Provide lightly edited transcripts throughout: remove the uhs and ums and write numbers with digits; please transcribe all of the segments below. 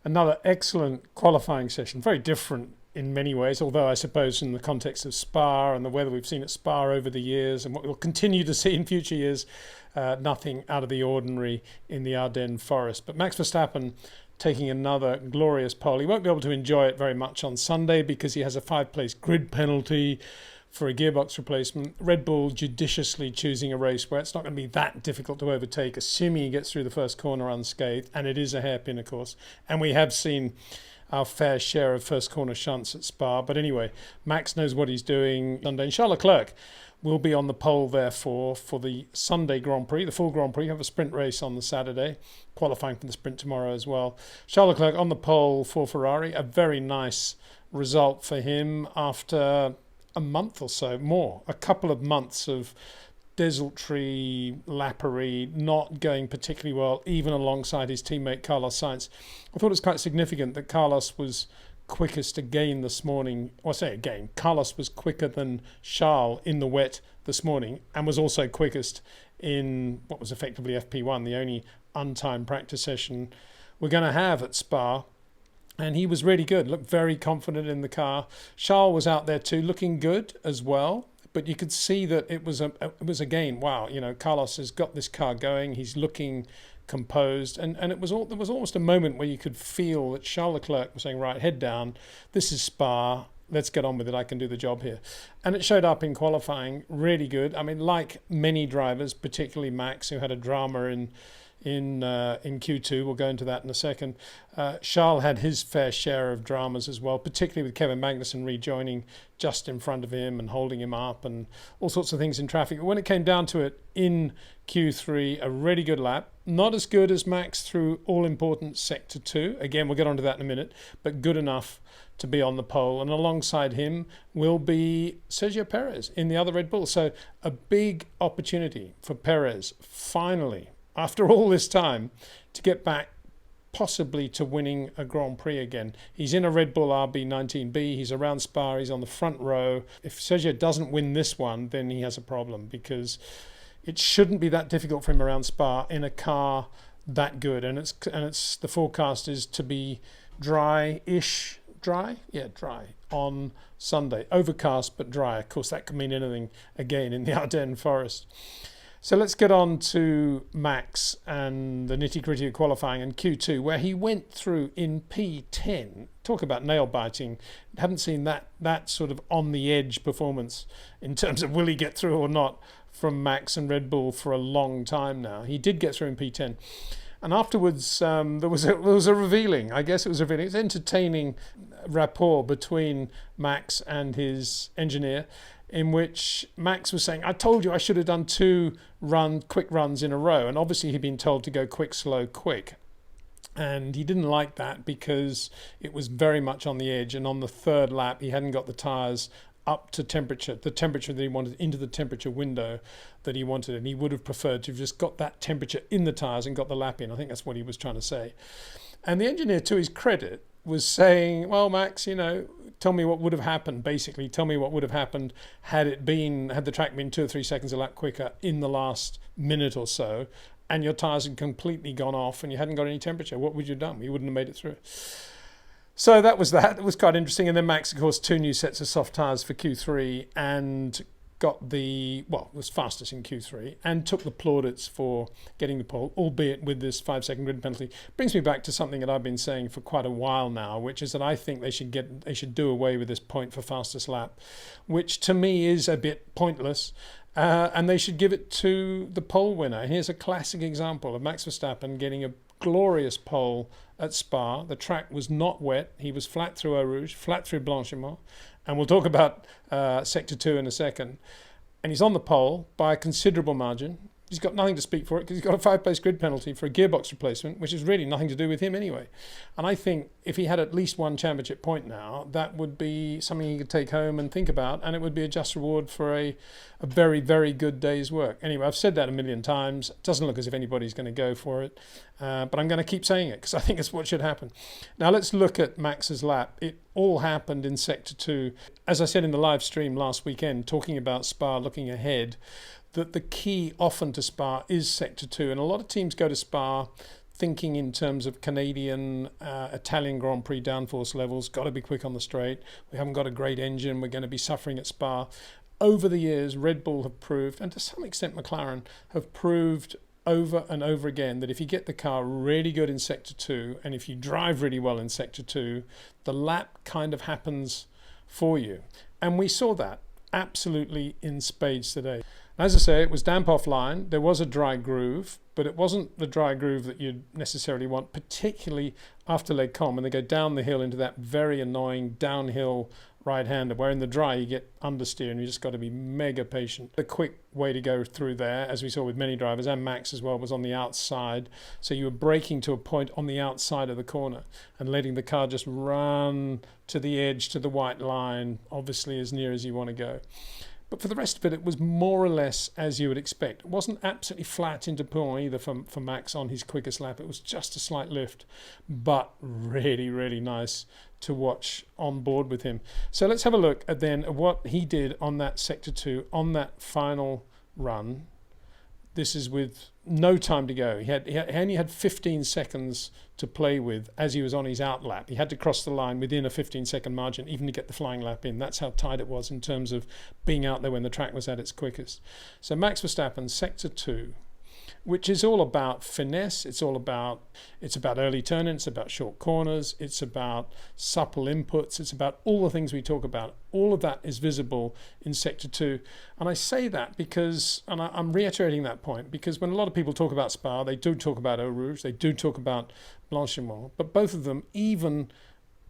Another excellent qualifying session, very different in many ways, although I suppose in the context of Spa and the weather we've seen at Spa over the years and what we'll continue to see in future years, nothing out of the ordinary in the Ardennes forest. But Max Verstappen taking another glorious pole. He won't be able to enjoy it very much on Sunday because he has a 5-place grid penalty for a gearbox replacement. Red Bull judiciously choosing a race where it's not going to be that difficult to overtake, assuming he gets through the first corner unscathed, and it is a hairpin, of course. And we have seen our fair share of first corner shunts at Spa. But anyway, Max knows what he's doing Sunday. And Charles Leclerc will be on the pole, therefore, for the Sunday Grand Prix, the full Grand Prix. You have a sprint race on the Saturday, qualifying for the sprint tomorrow as well. Charles Leclerc on the pole for Ferrari, a very nice result for him after a month or so, more, a couple of months of desultory lappery, not going particularly well, even alongside his teammate Carlos Sainz. I thought it was quite significant that Carlos was quickest again this morning. Well, I say again, Carlos was quicker than Charles in the wet this morning and was also quickest in what was effectively FP1, the only untimed practice session we're going to have at Spa. And he was really good, looked very confident in the car. Charles was out there too, looking good as well. But you could see that it was again, wow, Carlos has got this car going. He's looking composed. And there was almost a moment where you could feel that Charles Leclerc was saying, right, head down. This is Spa. Let's get on with it. I can do the job here. And it showed up in qualifying, really good. I mean, like many drivers, particularly Max, who had a drama in Q2. We'll go into that in a second. Charles had his fair share of dramas as well, particularly with Kevin Magnussen rejoining just in front of him and holding him up and all sorts of things in traffic. But when it came down to it in Q3, a really good lap. Not as good as Max through all-important Sector 2. Again, we'll get onto that in a minute, but good enough to be on the pole. And alongside him will be Sergio Perez in the other Red Bull. So a big opportunity for Perez, finally, after all this time, to get back possibly to winning a Grand Prix again. He's in a Red Bull RB19B, he's around Spa, he's on the front row. If Sergio doesn't win this one, then he has a problem, because it shouldn't be that difficult for him around Spa in a car that good. And it's the forecast is to be dry on Sunday. Overcast but dry. Of course, that could mean anything again in the Ardennes forest. So let's get on to Max and the nitty-gritty of qualifying in Q2, where he went through in P10. Talk about nail-biting. Haven't seen that sort of on-the-edge performance in terms of will he get through or not from Max and Red Bull for a long time now. He did get through in P10. And afterwards, there was a revealing, I guess it was revealing, it's entertaining rapport between Max and his engineer, in which Max was saying, I told you I should have done 2 quick runs in a row. And obviously he'd been told to go quick, slow, quick. And he didn't like that because it was very much on the edge. And on the third lap, he hadn't got the tyres up to temperature, the temperature that he wanted, into the temperature window that he wanted. And he would have preferred to have just got that temperature in the tyres and got the lap in. I think that's what he was trying to say. And the engineer, to his credit, was saying, well, Max, tell me what would have happened, basically. Tell me what would have happened had the track been 2 or 3 seconds a lap quicker in the last minute or so, and your tyres had completely gone off and you hadn't got any temperature. What would you have done? You wouldn't have made it through. So that was that. It was quite interesting. And then Max, of course, 2 new sets of soft tyres for Q3 and was fastest in Q3 and took the plaudits for getting the pole, albeit with this 5-second grid penalty. Brings me back to something that I've been saying for quite a while now, which is that I think they should do away with this point for fastest lap, which to me is a bit pointless. And they should give it to the pole winner. Here's a classic example of Max Verstappen getting a glorious pole at Spa. The track was not wet. He was flat through Eau Rouge, flat through Blanchiment. And we'll talk about Sector 2 in a second. And he's on the pole by a considerable margin. He's got nothing to speak for it because he's got a 5-place grid penalty for a gearbox replacement, which is really nothing to do with him anyway. And I think if he had at least 1 championship point now, that would be something he could take home and think about, and it would be a just reward for a very, very good day's work. Anyway, I've said that a million times. It doesn't look as if anybody's going to go for it, but I'm going to keep saying it because I think it's what should happen. Now let's look at Max's lap. It all happened in Sector 2. As I said in the live stream last weekend, talking about Spa looking ahead, that the key often to Spa is Sector 2. And a lot of teams go to Spa thinking in terms of Canadian, Italian Grand Prix downforce levels, got to be quick on the straight. We haven't got a great engine. We're going to be suffering at Spa. Over the years, Red Bull have proved, and to some extent McLaren, have proved over and over again that if you get the car really good in Sector 2 and if you drive really well in Sector 2, the lap kind of happens for you. And we saw that absolutely in spades today. As I say, it was damp offline. There was a dry groove, but it wasn't the dry groove that you'd necessarily want, particularly after leg com when they go down the hill into that very annoying downhill right-hander, where in the dry you get understeer and you just got to be mega patient. The quick way to go through there, as we saw with many drivers, and Max as well, was on the outside. So you were braking to a point on the outside of the corner and letting the car just run to the edge, to the white line, obviously as near as you want to go. But for the rest of it, it was more or less as you would expect. It wasn't absolutely flat into Pouhon either for Max on his quickest lap. It was just a slight lift, but really, really nice to watch on board with him. So let's have a look at then what he did on that Sector 2, on that final run. This is with no time to go. He only had 15 seconds to play with as he was on his out lap. He had to cross the line within a 15-second margin, even to get the flying lap in. That's how tight it was in terms of being out there when the track was at its quickest. So Max Verstappen, Sector 2, which is all about finesse. It's about early turning. It's about short corners. It's about supple inputs. It's about all the things we talk about. All of that is visible in Sector 2. And I say that because, and I'm reiterating that point, because when a lot of people talk about Spa, they do talk about Eau Rouge, they do talk about Blanchiment, but both of them, even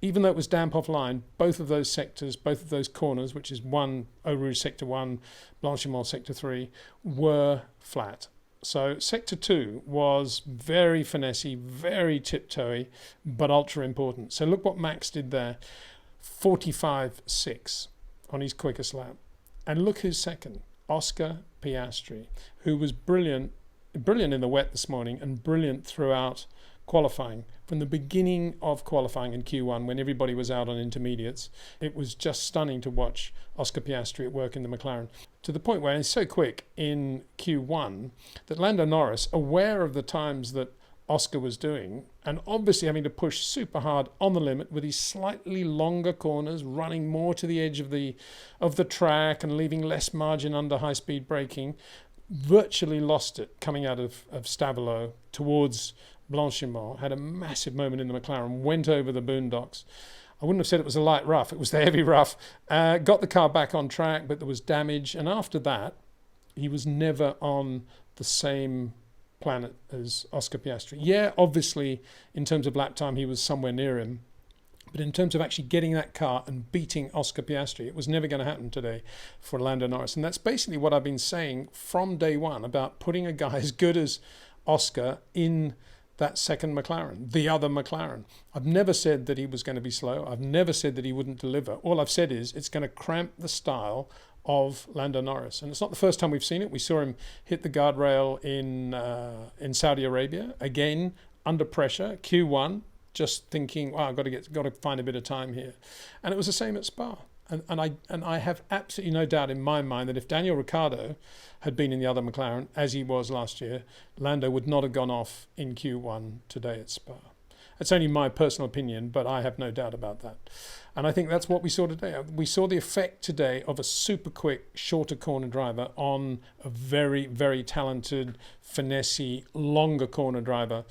though it was damp offline, both of those sectors, both of those corners, which is one Eau Rouge Sector 1, Blanchiment Sector 3, were flat. So Sector 2 was very finessey, very tiptoey, but ultra important. So look what Max did there, 45.6 on his quickest lap. And look who's second, Oscar Piastri, who was brilliant in the wet this morning and brilliant throughout qualifying. From the beginning of qualifying in Q1, when everybody was out on intermediates, it was just stunning to watch Oscar Piastri at work in the McLaren, to the point where he's so quick in Q1 that Lando Norris, aware of the times that Oscar was doing, and obviously having to push super hard on the limit with his slightly longer corners, running more to the edge of the track and leaving less margin under high-speed braking, virtually lost it coming out of Stavelot towards Blanchiment, had a massive moment in the McLaren, went over the boondocks. I wouldn't have said it was a light rough, it was the heavy rough. Got the car back on track, but there was damage. And after that, he was never on the same planet as Oscar Piastri. Yeah, obviously, in terms of lap time, he was somewhere near him. But in terms of actually getting that car and beating Oscar Piastri, it was never going to happen today for Lando Norris. And that's basically what I've been saying from day one about putting a guy as good as Oscar in that second McLaren, the other McLaren. I've never said that he was going to be slow. I've never said that he wouldn't deliver. All I've said is it's going to cramp the style of Lando Norris. And it's not the first time we've seen it. We saw him hit the guardrail in Saudi Arabia, again, under pressure, Q1, just thinking, wow, I've got to find a bit of time here. And it was the same at Spa. And I have absolutely no doubt in my mind that if Daniel Ricciardo had been in the other McLaren, as he was last year, Lando would not have gone off in Q1 today at Spa. It's only my personal opinion, but I have no doubt about that. And I think that's what we saw today. We saw the effect today of a super quick, shorter corner driver on a very, very talented, finessey, longer corner driver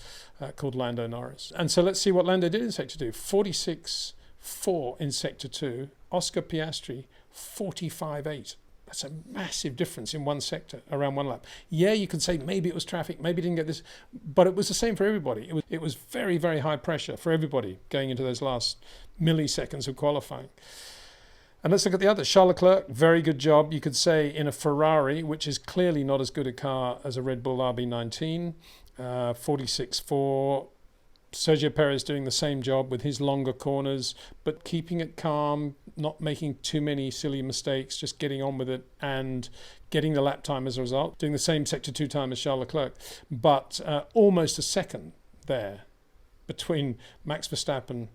called Lando Norris. And so let's see what Lando did in Sector 2. 46.4 in Sector 2. Oscar Piastri, 45.8. That's a massive difference in one sector, around one lap. Yeah, you could say maybe it was traffic, maybe it didn't get this, but it was the same for everybody. It was very, very high pressure for everybody going into those last milliseconds of qualifying. And let's look at the others. Charles Leclerc, very good job, you could say, in a Ferrari, which is clearly not as good a car as a Red Bull RB19, 46.4. Sergio Perez doing the same job with his longer corners, but keeping it calm, not making too many silly mistakes, just getting on with it and getting the lap time as a result. Doing the same Sector 2 time as Charles Leclerc, but almost a second there between Max Verstappen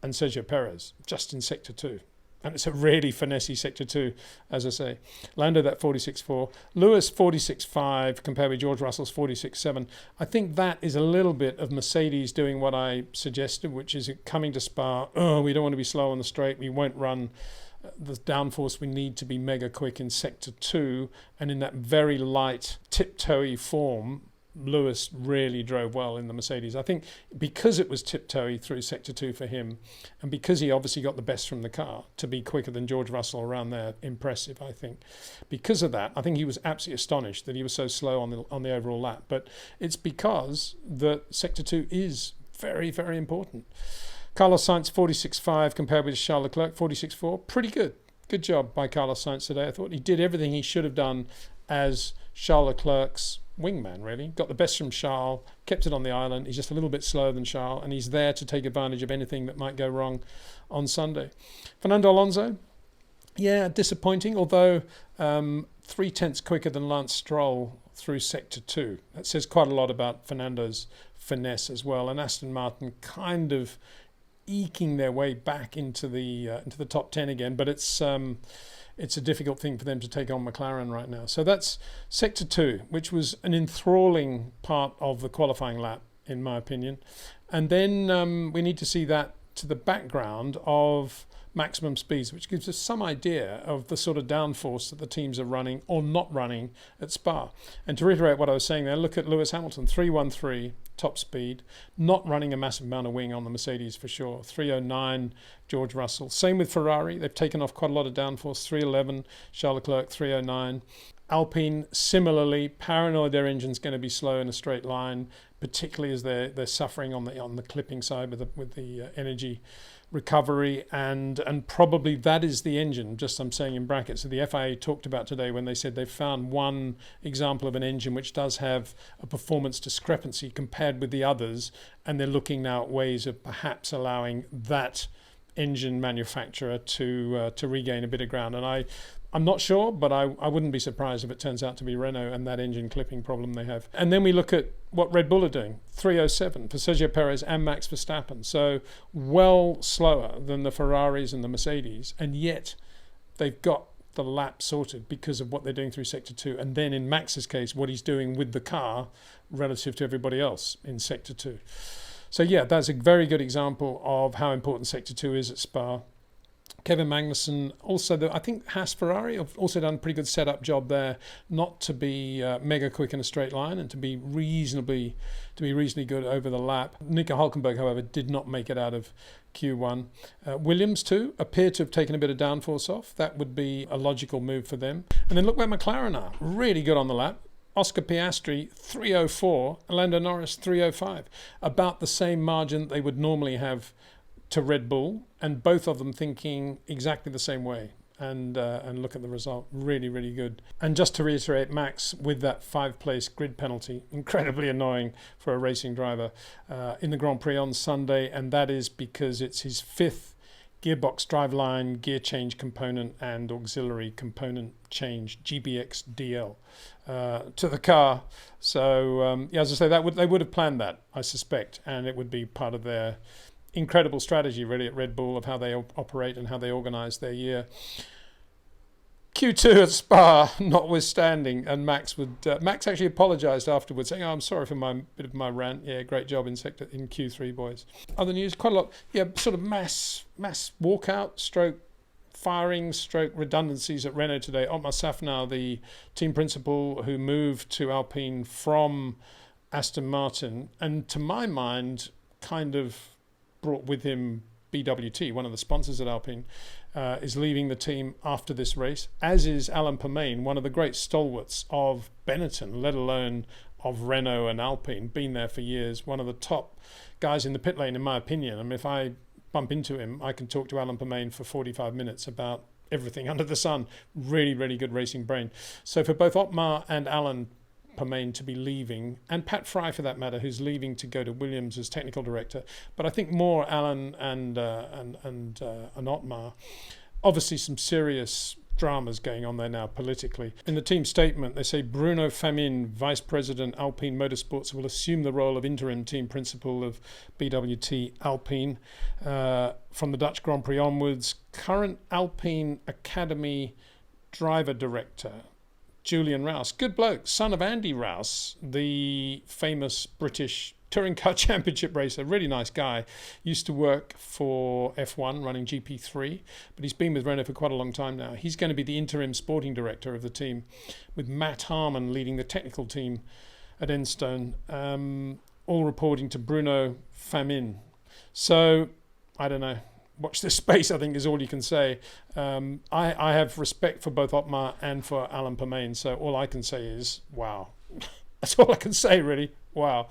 and Sergio Perez, just in Sector 2. And it's a really finessey sector 2, as I say. Lando, that 46.4. Lewis, 46.5, compared with George Russell's 46.7. I think that is a little bit of Mercedes doing what I suggested, which is coming to Spa. We don't want to be slow on the straight. We won't run the downforce. We need to be mega quick in sector 2. And in that very light, tiptoey form, Lewis really drove well in the Mercedes. I think because it was tiptoey through sector 2 for him, and because he obviously got the best from the car to be quicker than George Russell around there, impressive, I think. Because of that, I think he was absolutely astonished that he was so slow on the overall lap. But it's because that sector 2 is very, very important. Carlos Sainz, 46.5, compared with Charles Leclerc, 46.4. Pretty good. Good job by Carlos Sainz today. I thought he did everything he should have done as Charles Leclerc's wingman, really. Got the best from Charles, kept it on the island. He's just a little bit slower than Charles, and he's there to take advantage of anything that might go wrong on Sunday. Fernando Alonso, yeah, disappointing, although 0.3 quicker than Lance Stroll through sector 2. That says quite a lot about Fernando's finesse as well, and Aston Martin kind of eking their way back into the top 10 again, but it's a difficult thing for them to take on McLaren right now. So that's sector 2, which was an enthralling part of the qualifying lap, in my opinion. And then we need to see that to the background of maximum speeds, which gives us some idea of the sort of downforce that the teams are running or not running at Spa. And to reiterate what I was saying there, look at Lewis Hamilton, 313 top speed, not running a massive amount of wing on the Mercedes for sure. 309 George Russell. Same with Ferrari. They've taken off quite a lot of downforce. 311 Charles Leclerc, 309. Alpine, similarly, paranoid their engine's going to be slow in a straight line, particularly as they're suffering on the clipping side with the energy recovery, and probably that is the engine, just I'm saying in brackets. So the FIA talked about today when they said they found one example of an engine which does have a performance discrepancy compared with the others, and they're looking now at ways of perhaps allowing that engine manufacturer to regain a bit of ground. And I'm not sure, but I wouldn't be surprised if it turns out to be Renault and that engine clipping problem they have. And then we look at what Red Bull are doing, 307 for Sergio Perez and Max Verstappen. So well slower than the Ferraris and the Mercedes, and yet they've got the lap sorted because of what they're doing through sector 2. And then in Max's case, what he's doing with the car relative to everybody else in sector 2. So yeah, that's a very good example of how important sector 2 is at Spa. Kevin Magnussen, also, I think Haas Ferrari have also done a pretty good setup job there, not to be mega quick in a straight line and to be reasonably good over the lap. Nico Hülkenberg, however, did not make it out of Q1. Williams too appear to have taken a bit of downforce off. That would be a logical move for them. And then look where McLaren are, really good on the lap. Oscar Piastri, 304, Lando Norris, 305. About the same margin they would normally have to Red Bull, and both of them thinking exactly the same way. And look at the result, really, really good. And just to reiterate, Max with that 5-place grid penalty, incredibly annoying for a racing driver in the Grand Prix on Sunday, and that is because it's his 5th gearbox driveline, gear change component and auxiliary component change, GBX DL, to the car. So as I say, they would have planned that, I suspect, and it would be part of their incredible strategy really at Red Bull of how they operate and how they organise their year. Q2 at Spa notwithstanding, and Max actually apologised afterwards, saying, I'm sorry for my bit of my rant. Yeah, great job in Q3, boys. Other news, quite a lot. Yeah, sort of mass walkout, stroke firing, stroke redundancies at Renault today. Otmar Safnauer, the team principal who moved to Alpine from Aston Martin, and to my mind, kind of brought with him BWT, one of the sponsors at Alpine, is leaving the team after this race, as is Alain Permain, one of the great stalwarts of Benetton, let alone of Renault and Alpine, been there for years, one of the top guys in the pit lane, in my opinion. I mean, if I bump into him, I can talk to Alain Permain for 45 minutes about everything under the sun. Really, really good racing brain. So for both Otmar and Alain Permain to be leaving, and Pat Fry for that matter, who's leaving to go to Williams as technical director, but I think more Alan and Otmar. Obviously, some serious dramas going on there now politically. In the team statement, they say Bruno Famin, Vice President Alpine Motorsports, will assume the role of interim team principal of BWT Alpine from the Dutch Grand Prix onwards. Current Alpine Academy driver director Julian Rouse, good bloke, son of Andy Rouse, the famous British Touring Car Championship racer, really nice guy. Used to work for F1 running GP3, but he's been with Renault for quite a long time now. He's going to be the interim sporting director of the team, with Matt Harmon leading the technical team at Enstone, all reporting to Bruno Famin. So, I don't know. Watch this space, I think, is all you can say. I have respect for both Otmar and for Alain Permain, so all I can say is, wow. That's all I can say, really. Wow.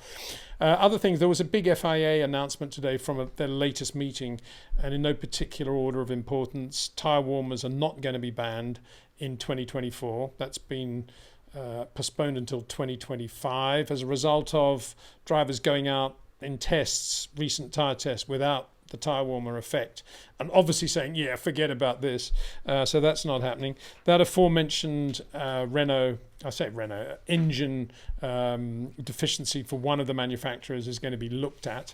Other things, there was a big FIA announcement today from their latest meeting, and in no particular order of importance, tyre warmers are not going to be banned in 2024. That's been postponed until 2025 as a result of drivers going out in tests, recent tyre tests, without the tyre warmer effect, and obviously saying, yeah, forget about this. So that's not happening. That aforementioned engine deficiency for one of the manufacturers is going to be looked at.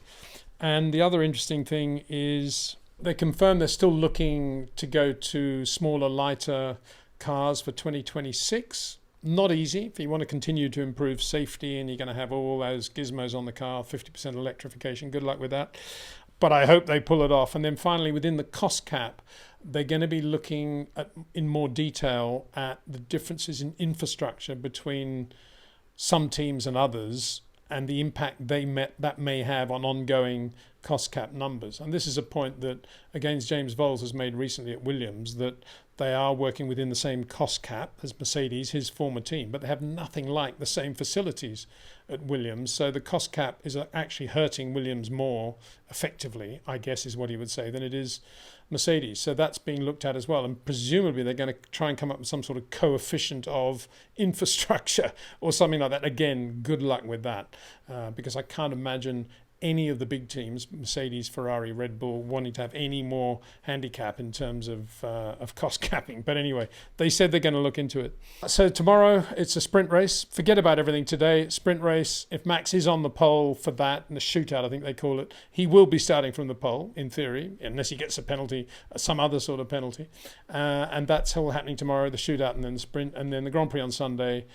And the other interesting thing is they confirm they're still looking to go to smaller, lighter cars for 2026. Not easy if you want to continue to improve safety and you're going to have all those gizmos on the car, 50% electrification. Good luck with that. But I hope they pull it off. And then finally, within the cost cap, they're going to be looking at, in more detail, at the differences in infrastructure between some teams and others, and the impact that may have on ongoing cost cap numbers. And this is a point that, again, James Vowles has made recently at Williams, that they are working within the same cost cap as Mercedes, his former team, but they have nothing like the same facilities at Williams. So the cost cap is actually hurting Williams more effectively, I guess is what he would say, than it is Mercedes. So that's being looked at as well. And presumably they're going to try and come up with some sort of coefficient of infrastructure or something like that. Again, good luck with that, because I can't imagine any of the big teams, Mercedes, Ferrari, Red Bull, wanting to have any more handicap in terms of cost capping. But anyway, they said they're going to look into it. So tomorrow it's a sprint race. Forget about everything today. Sprint race. If Max is on the pole for that, and the shootout, I think they call it, he will be starting from the pole in theory, unless he gets a penalty, some other sort of penalty. And that's all happening tomorrow, the shootout and then the sprint, and then the Grand Prix on Sunday.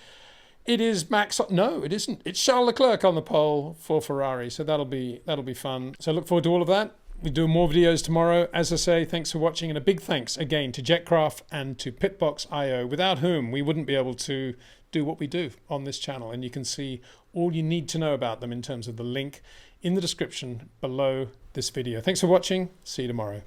It is Max. No, it isn't. It's Charles Leclerc on the pole for Ferrari. So that'll be fun. So look forward to all of that. We do more videos tomorrow. As I say, thanks for watching, and a big thanks again to Jetcraft and to Pitbox.io, without whom we wouldn't be able to do what we do on this channel. And you can see all you need to know about them in terms of the link in the description below this video. Thanks for watching. See you tomorrow.